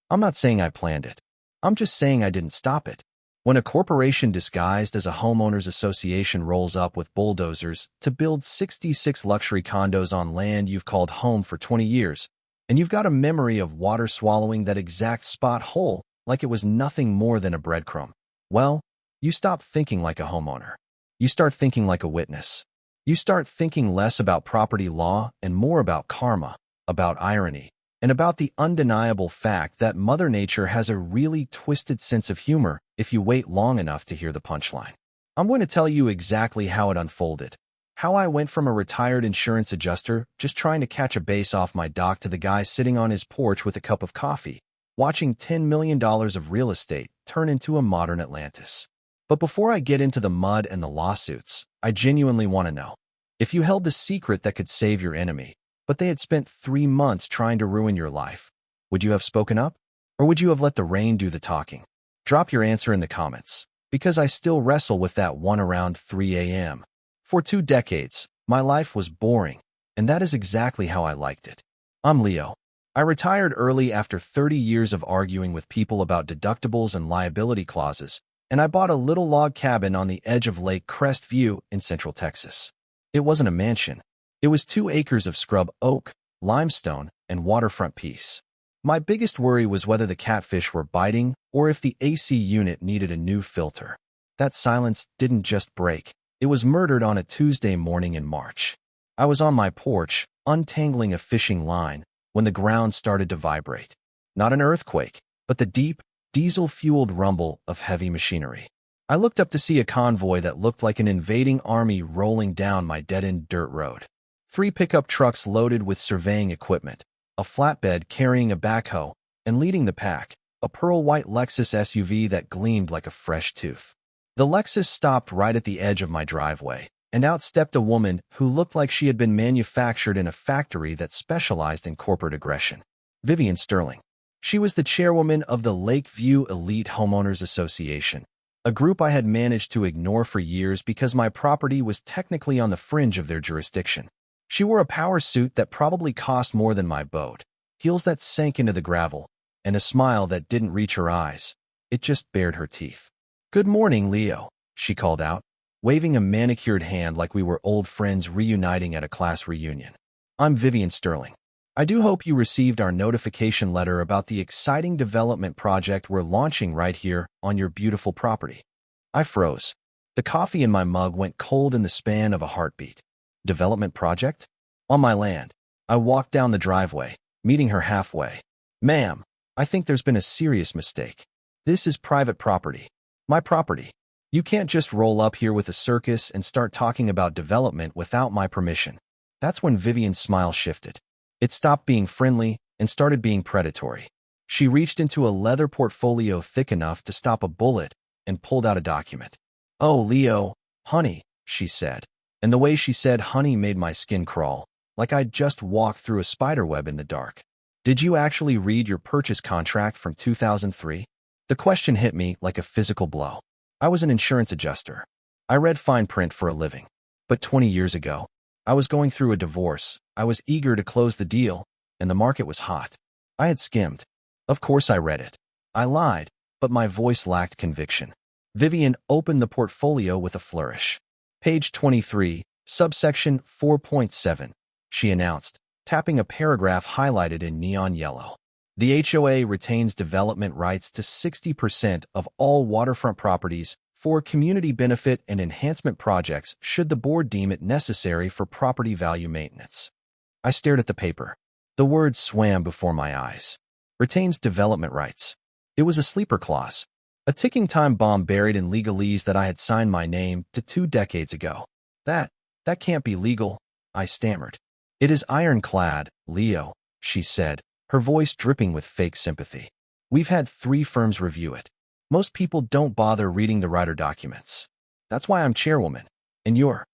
I'm not saying I planned it. I'm just saying I didn't stop it. When a corporation disguised as a homeowners association rolls up with bulldozers to build 66 luxury condos on land you've called home for 20 years, and you've got a memory of water swallowing that exact spot whole like it was nothing more than a breadcrumb, well, you stop thinking like a homeowner. You start thinking like a witness. You start thinking less about property law and more about karma, about irony, and about the undeniable fact that Mother Nature has a really twisted sense of humor if you wait long enough to hear the punchline. I'm going to tell you exactly how it unfolded. How I went from a retired insurance adjuster just trying to catch a base off my dock to the guy sitting on his porch with a cup of coffee, watching $10 million of real estate turn into a modern Atlantis. But before I get into the mud and the lawsuits, I genuinely want to know. If you held the secret that could save your enemy, but they had spent 3 months trying to ruin your life, would you have spoken up? Or would you have let the rain do the talking? Drop your answer in the comments, because I still wrestle with that one around 3 a.m. For 2 decades, my life was boring, and that is exactly how I liked it. I'm Leo. I retired early after 30 years of arguing with people about deductibles and liability clauses, and I bought a little log cabin on the edge of Lake Crest View in Central Texas. It wasn't a mansion. It was 2 acres of scrub oak, limestone, and waterfront peace. My biggest worry was whether the catfish were biting or if the AC unit needed a new filter. That silence didn't just break. It was murdered on a Tuesday morning in March. I was on my porch, untangling a fishing line, when the ground started to vibrate. Not an earthquake, but the deep, diesel-fueled rumble of heavy machinery. I looked up to see a convoy that looked like an invading army rolling down my dead-end dirt road. 3 pickup trucks loaded with surveying equipment, a flatbed carrying a backhoe, and leading the pack, a pearl-white Lexus SUV that gleamed like a fresh tooth. The Lexus stopped right at the edge of my driveway, and out stepped a woman who looked like she had been manufactured in a factory that specialized in corporate aggression. Vivian Sterling. She was the chairwoman of the Lakeview Elite Homeowners Association, a group I had managed to ignore for years because my property was technically on the fringe of their jurisdiction. She wore a power suit that probably cost more than my boat, heels that sank into the gravel, and a smile that didn't reach her eyes. It just bared her teeth. "Good morning, Leo," she called out, waving a manicured hand like we were old friends reuniting at a class reunion. "I'm Vivian Sterling. I do hope you received our notification letter about the exciting development project we're launching right here on your beautiful property." I froze. The coffee in my mug went cold in the span of a heartbeat. Development project? On my land. I walked down the driveway, meeting her halfway. "Ma'am, I think there's been a serious mistake. This is private property. My property. You can't just roll up here with a circus and start talking about development without my permission." That's when Vivian's smile shifted. It stopped being friendly and started being predatory. She reached into a leather portfolio thick enough to stop a bullet and pulled out a document. "Oh, Leo, honey," she said. And the way she said honey made my skin crawl, like I'd just walked through a spiderweb in the dark. "Did you actually read your purchase contract from 2003? The question hit me like a physical blow. I was an insurance adjuster. I read fine print for a living. But 20 years ago, I was going through a divorce. I was eager to close the deal, and the market was hot. I had skimmed. Of course I read it. I lied, but my voice lacked conviction. Vivian opened the portfolio with a flourish. "Page 23, subsection 4.7, she announced, tapping a paragraph highlighted in neon yellow. "The HOA retains development rights to 60% of all waterfront properties for community benefit and enhancement projects should the board deem it necessary for property value maintenance." I stared at the paper. The words swam before my eyes. Retains development rights. It was a sleeper clause. A ticking time bomb buried in legalese that I had signed my name to 2 decades ago. That can't be legal," I stammered. "It is ironclad, Leo," she said, her voice dripping with fake sympathy. "We've had 3 firms review it. Most people don't bother reading the writer documents. That's why I'm chairwoman. And you're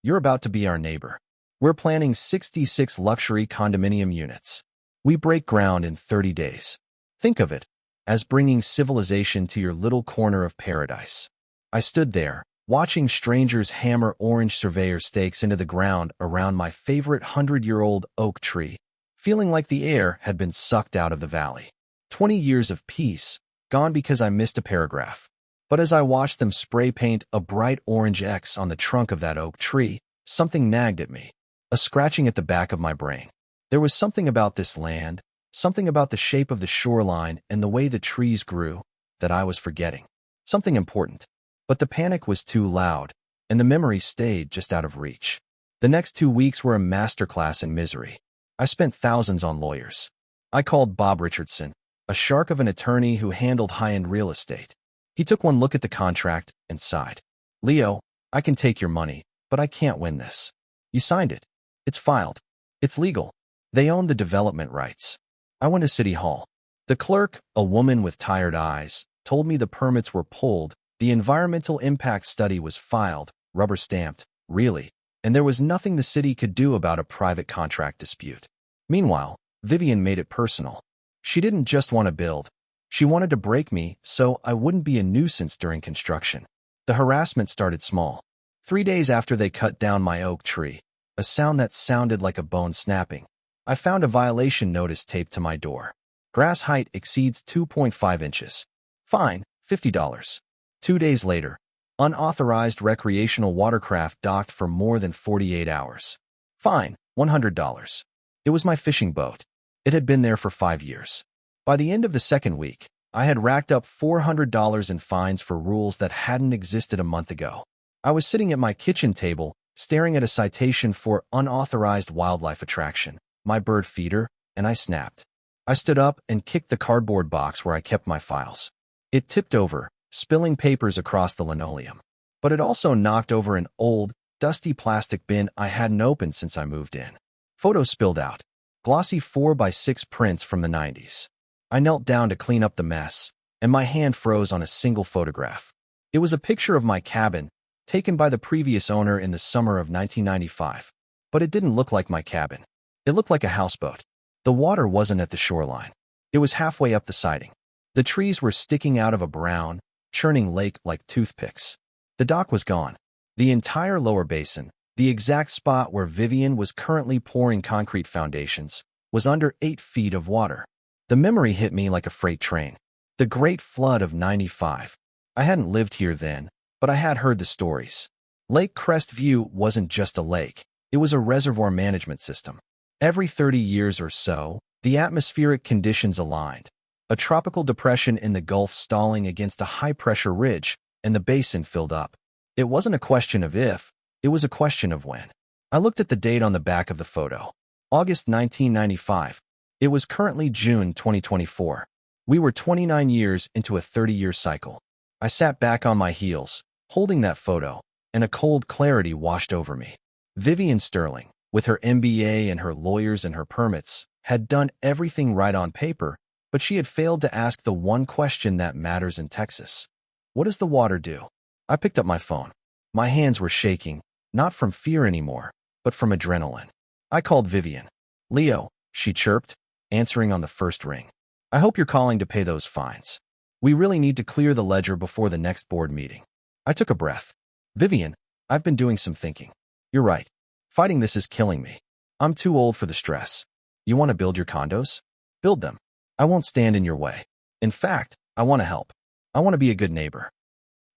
about to be our neighbor. We're planning 66 luxury condominium units. We break ground in 30 days. Think of it as bringing civilization to your little corner of paradise." I stood there, watching strangers hammer orange surveyor stakes into the ground around my favorite 100-year-old oak tree, feeling like the air had been sucked out of the valley. 20 years of peace, gone because I missed a paragraph. But as I watched them spray paint a bright orange X on the trunk of that oak tree, something nagged at me, a scratching at the back of my brain. There was something about this land, something about the shape of the shoreline and the way the trees grew, that I was forgetting. Something important. But the panic was too loud, and the memory stayed just out of reach. The next 2 weeks were a masterclass in misery. I spent thousands on lawyers. I called Bob Richardson, a shark of an attorney who handled high-end real estate. He took one look at the contract and sighed. "Leo, I can take your money, but I can't win this. You signed it. It's filed. It's legal. They own the development rights." I went to City Hall. The clerk, a woman with tired eyes, told me the permits were pulled, the environmental impact study was filed, rubber-stamped, really, and there was nothing the city could do about a private contract dispute. Meanwhile, Vivian made it personal. She didn't just want to build. She wanted to break me so I wouldn't be a nuisance during construction. The harassment started small. 3 days after they cut down my oak tree, a sound that sounded like a bone snapping, I found a violation notice taped to my door. Grass height exceeds 2.5 inches. Fine, $50. 2 days later, unauthorized recreational watercraft docked for more than 48 hours. Fine, $100. It was my fishing boat. It had been there for 5 years. By the end of the second week, I had racked up $400 in fines for rules that hadn't existed a month ago. I was sitting at my kitchen table, staring at a citation for unauthorized wildlife attraction, my bird feeder, and I snapped. I stood up and kicked the cardboard box where I kept my files. It tipped over, spilling papers across the linoleum. But it also knocked over an old, dusty plastic bin I hadn't opened since I moved in. Photos spilled out. Glossy 4x6 prints from the 90s. I knelt down to clean up the mess, and my hand froze on a single photograph. It was a picture of my cabin, taken by the previous owner in the summer of 1995. But it didn't look like my cabin. It looked like a houseboat. The water wasn't at the shoreline. It was halfway up the siding. The trees were sticking out of a brown, churning lake like toothpicks. The dock was gone. The entire lower basin, the exact spot where Vivian was currently pouring concrete foundations, was under 8 feet of water. The memory hit me like a freight train. The Great Flood of '95. I hadn't lived here then, but I had heard the stories. Lake Crestview wasn't just a lake. It was a reservoir management system. Every 30 years or so, the atmospheric conditions aligned. A tropical depression in the Gulf stalling against a high-pressure ridge, and the basin filled up. It wasn't a question of if, it was a question of when. I looked at the date on the back of the photo. August 1995. It was currently June 2024. We were 29 years into a 30-year cycle. I sat back on my heels, holding that photo, and a cold clarity washed over me. Vivian Sterling, with her MBA and her lawyers and her permits, had done everything right on paper, but she had failed to ask the one question that matters in Texas. What does the water do? I picked up my phone. My hands were shaking, not from fear anymore, but from adrenaline. I called Vivian. "Leo," she chirped, answering on the first ring. "I hope you're calling to pay those fines. We really need to clear the ledger before the next board meeting." I took a breath. "Vivian, I've been doing some thinking. You're right. Fighting this is killing me. I'm too old for the stress. You want to build your condos? Build them. I won't stand in your way. In fact, I want to help. I want to be a good neighbor."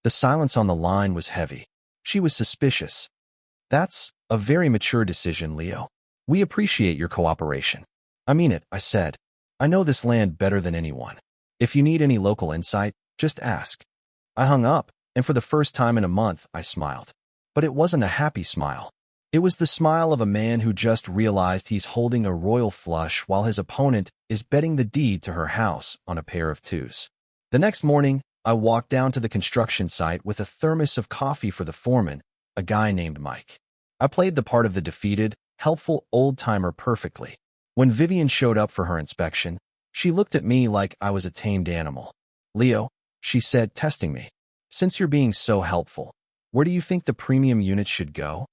The silence on the line was heavy. She was suspicious. "That's a very mature decision, Leo. We appreciate your cooperation." "I mean it," I said. "I know this land better than anyone. If you need any local insight, just ask." I hung up, and for the first time in a month, I smiled. But it wasn't a happy smile. It was the smile of a man who just realized he's holding a royal flush while his opponent is betting the deed to her house on a pair of twos. The next morning, I walked down to the construction site with a thermos of coffee for the foreman, a guy named Mike. I played the part of the defeated, helpful old-timer perfectly. When Vivian showed up for her inspection, she looked at me like I was a tamed animal. "Leo," she said, testing me, "since you're being so helpful, where do you think the premium units should go?"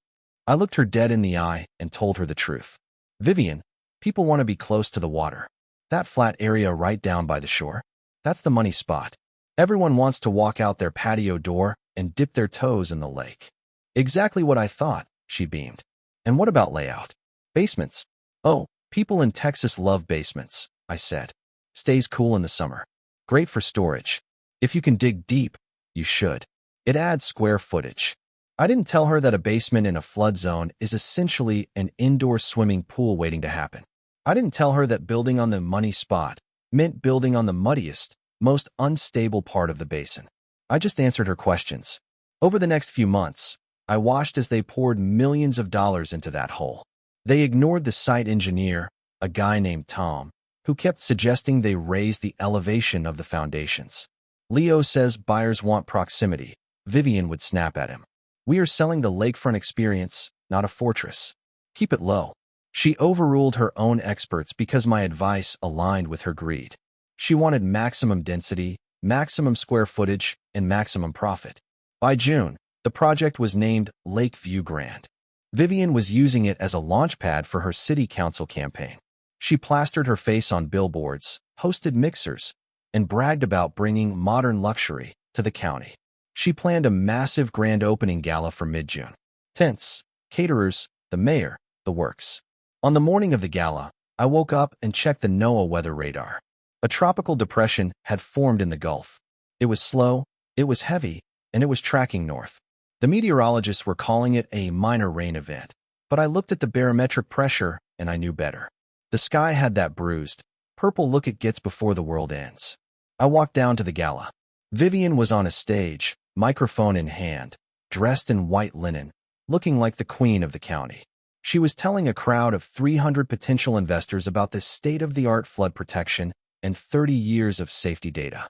I looked her dead in the eye and told her the truth. "Vivian, people want to be close to the water. That flat area right down by the shore, that's the money spot. Everyone wants to walk out their patio door and dip their toes in the lake." "Exactly what I thought," she beamed. "And what about layout? Basements?" "Oh, people in Texas love basements," I said. Stays cool in the summer. Great for storage. If you can dig deep, you should. It adds square footage. I didn't tell her that a basement in a flood zone is essentially an indoor swimming pool waiting to happen. I didn't tell her that building on the money spot meant building on the muddiest, most unstable part of the basin. I just answered her questions. Over the next few months, I watched as they poured millions of dollars into that hole. They ignored the site engineer, a guy named Tom, who kept suggesting they raise the elevation of the foundations. Leo says buyers want proximity. Vivian would snap at him. We are selling the lakefront experience, not a fortress. Keep it low. She overruled her own experts because my advice aligned with her greed. She wanted maximum density, maximum square footage, and maximum profit. By June, the project was named Lakeview Grand. Vivian was using it as a launchpad for her city council campaign. She plastered her face on billboards, hosted mixers, and bragged about bringing modern luxury to the county. She planned a massive grand opening gala for mid-June. Tents, caterers, the mayor, the works. On the morning of the gala, I woke up and checked the NOAA weather radar. A tropical depression had formed in the Gulf. It was slow, it was heavy, and it was tracking north. The meteorologists were calling it a minor rain event, but I looked at the barometric pressure and I knew better. The sky had that bruised, purple look it gets before the world ends. I walked down to the gala. Vivian was on a stage, microphone in hand, dressed in white linen, looking like the queen of the county. She was telling a crowd of 300 potential investors about the state-of-the-art flood protection and 30 years of safety data.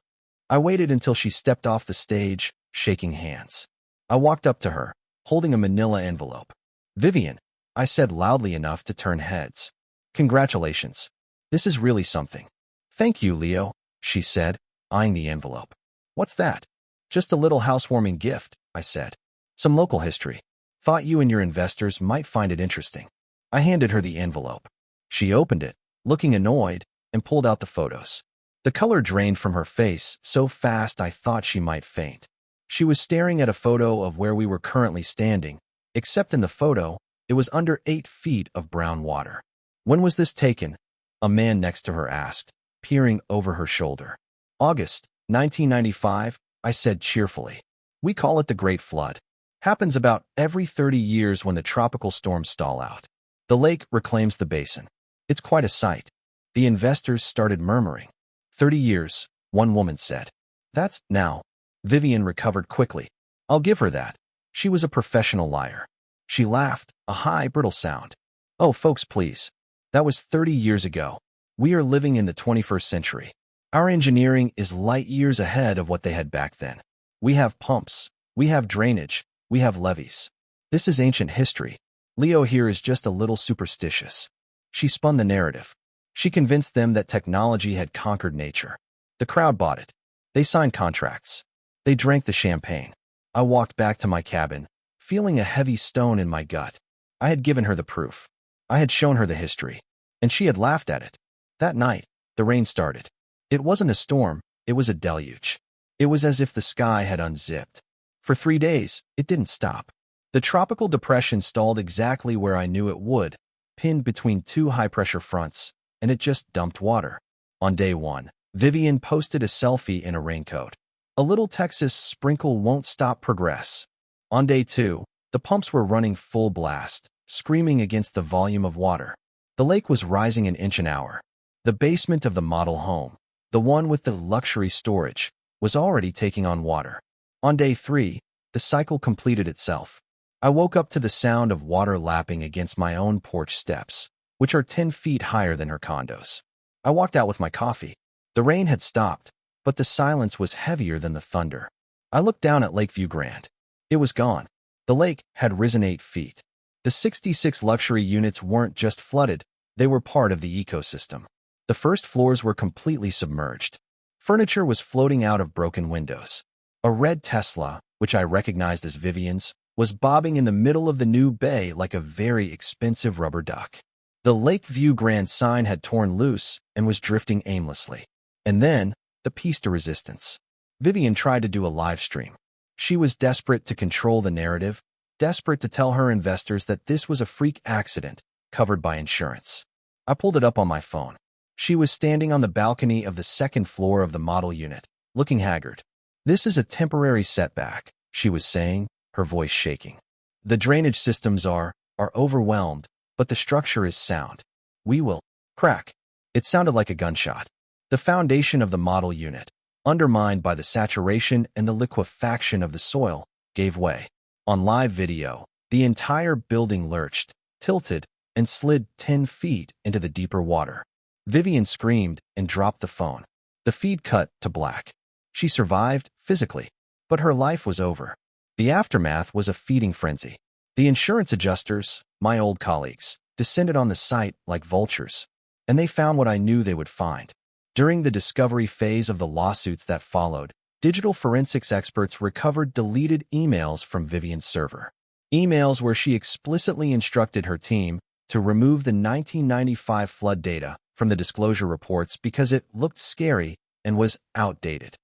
I waited until she stepped off the stage, shaking hands. I walked up to her, holding a manila envelope. "Vivian," I said loudly enough to turn heads. "Congratulations. This is really something." "Thank you, Leo," she said, eyeing the envelope. "What's that?" "Just a little housewarming gift," I said. "Some local history. Thought you and your investors might find it interesting." I handed her the envelope. She opened it, looking annoyed, and pulled out the photos. The color drained from her face so fast I thought she might faint. She was staring at a photo of where we were currently standing, except in the photo, it was under 8 feet of brown water. "When was this taken?" a man next to her asked, peering over her shoulder. "August, 1995, I said cheerfully. "We call it the Great Flood. Happens about every 30 years when the tropical storms stall out. The lake reclaims the basin. It's quite a sight." The investors started murmuring. 30 years, one woman said. "That's now." Vivian recovered quickly. I'll give her that. She was a professional liar. She laughed, a high, brittle sound. "Oh, folks, please. That was 30 years ago. We are living in the 21st century. Our engineering is light years ahead of what they had back then. We have pumps. We have drainage. We have levees. This is ancient history. Leo here is just a little superstitious." She spun the narrative. She convinced them that technology had conquered nature. The crowd bought it. They signed contracts. They drank the champagne. I walked back to my cabin, feeling a heavy stone in my gut. I had given her the proof. I had shown her the history. And she had laughed at it. That night, the rain started. It wasn't a storm, it was a deluge. It was as if the sky had unzipped. For 3 days, it didn't stop. The tropical depression stalled exactly where I knew it would, pinned between 2 high-pressure fronts, and it just dumped water. On day 1, Vivian posted a selfie in a raincoat. A little Texas sprinkle won't stop progress. On day 2, the pumps were running full blast, screaming against the volume of water. The lake was rising an inch an hour. The basement of the model home, the one with the luxury storage, was already taking on water. On day 3, the cycle completed itself. I woke up to the sound of water lapping against my own porch steps, which are 10 feet higher than her condos. I walked out with my coffee. The rain had stopped, but the silence was heavier than the thunder. I looked down at Lakeview Grand. It was gone. The lake had risen 8 feet. The 66 luxury units weren't just flooded, they were part of the ecosystem. The first floors were completely submerged. Furniture was floating out of broken windows. A red Tesla, which I recognized as Vivian's, was bobbing in the middle of the new bay like a very expensive rubber duck. The Lakeview Grand sign had torn loose and was drifting aimlessly. And then, the piece de resistance. Vivian tried to do a live stream. She was desperate to control the narrative, desperate to tell her investors that this was a freak accident covered by insurance. I pulled it up on my phone. She was standing on the balcony of the second floor of the model unit, looking haggard. "This is a temporary setback," she was saying, her voice shaking. "The drainage systems are overwhelmed, but the structure is sound. We will crack." It sounded like a gunshot. The foundation of the model unit, undermined by the saturation and the liquefaction of the soil, gave way. On live video, the entire building lurched, tilted, and slid 10 feet into the deeper water. Vivian screamed and dropped the phone. The feed cut to black. She survived physically, but her life was over. The aftermath was a feeding frenzy. The insurance adjusters, my old colleagues, descended on the site like vultures, and they found what I knew they would find. During the discovery phase of the lawsuits that followed, digital forensics experts recovered deleted emails from Vivian's server. Emails where she explicitly instructed her team to remove the 1995 flood data from the disclosure reports because it looked scary and was outdated.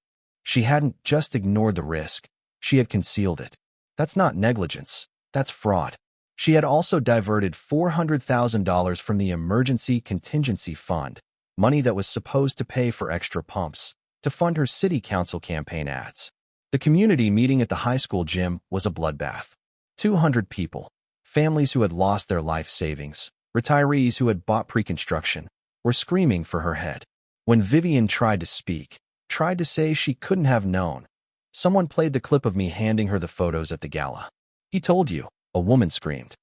She hadn't just ignored the risk, she had concealed it. That's not negligence, that's fraud. She had also diverted $400,000 from the Emergency Contingency Fund, money that was supposed to pay for extra pumps, to fund her city council campaign ads. The community meeting at the high school gym was a bloodbath. 200 people, families who had lost their life savings, retirees who had bought pre-construction, were screaming for her head. When Vivian tried to speak, tried to say she couldn't have known, someone played the clip of me handing her the photos at the gala. "He told you," a woman screamed.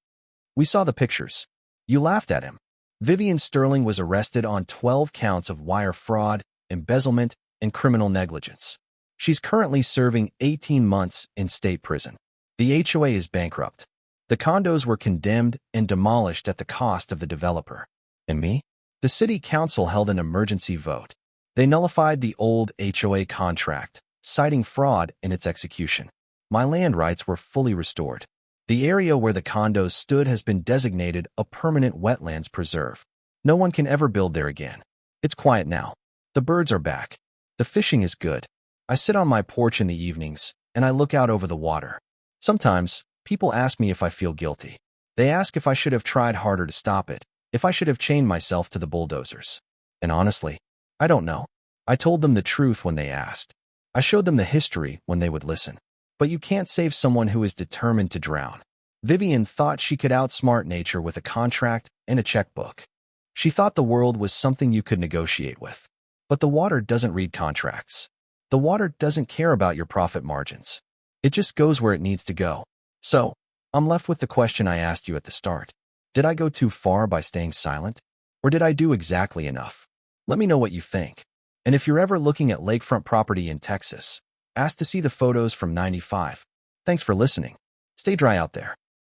"We saw the pictures. You laughed at him." Vivian Sterling was arrested on 12 counts of wire fraud, embezzlement, and criminal negligence. She's currently serving 18 months in state prison. The HOA is bankrupt. The condos were condemned and demolished at the cost of the developer. And me? The city council held an emergency vote. They nullified the old HOA contract, citing fraud in its execution. My land rights were fully restored. The area where the condos stood has been designated a permanent wetlands preserve. No one can ever build there again. It's quiet now. The birds are back. The fishing is good. I sit on my porch in the evenings, and I look out over the water. Sometimes, people ask me if I feel guilty. They ask if I should have tried harder to stop it, if I should have chained myself to the bulldozers. And honestly, I don't know. I told them the truth when they asked. I showed them the history when they would listen. But you can't save someone who is determined to drown. Vivian thought she could outsmart nature with a contract and a checkbook. She thought the world was something you could negotiate with. But the water doesn't read contracts. The water doesn't care about your profit margins. It just goes where it needs to go. So, I'm left with the question I asked you at the start. Did I go too far by staying silent? Or did I do exactly enough? Let me know what you think. And if you're ever looking at lakefront property in Texas, ask to see the photos from '95. Thanks for listening. Stay dry out there.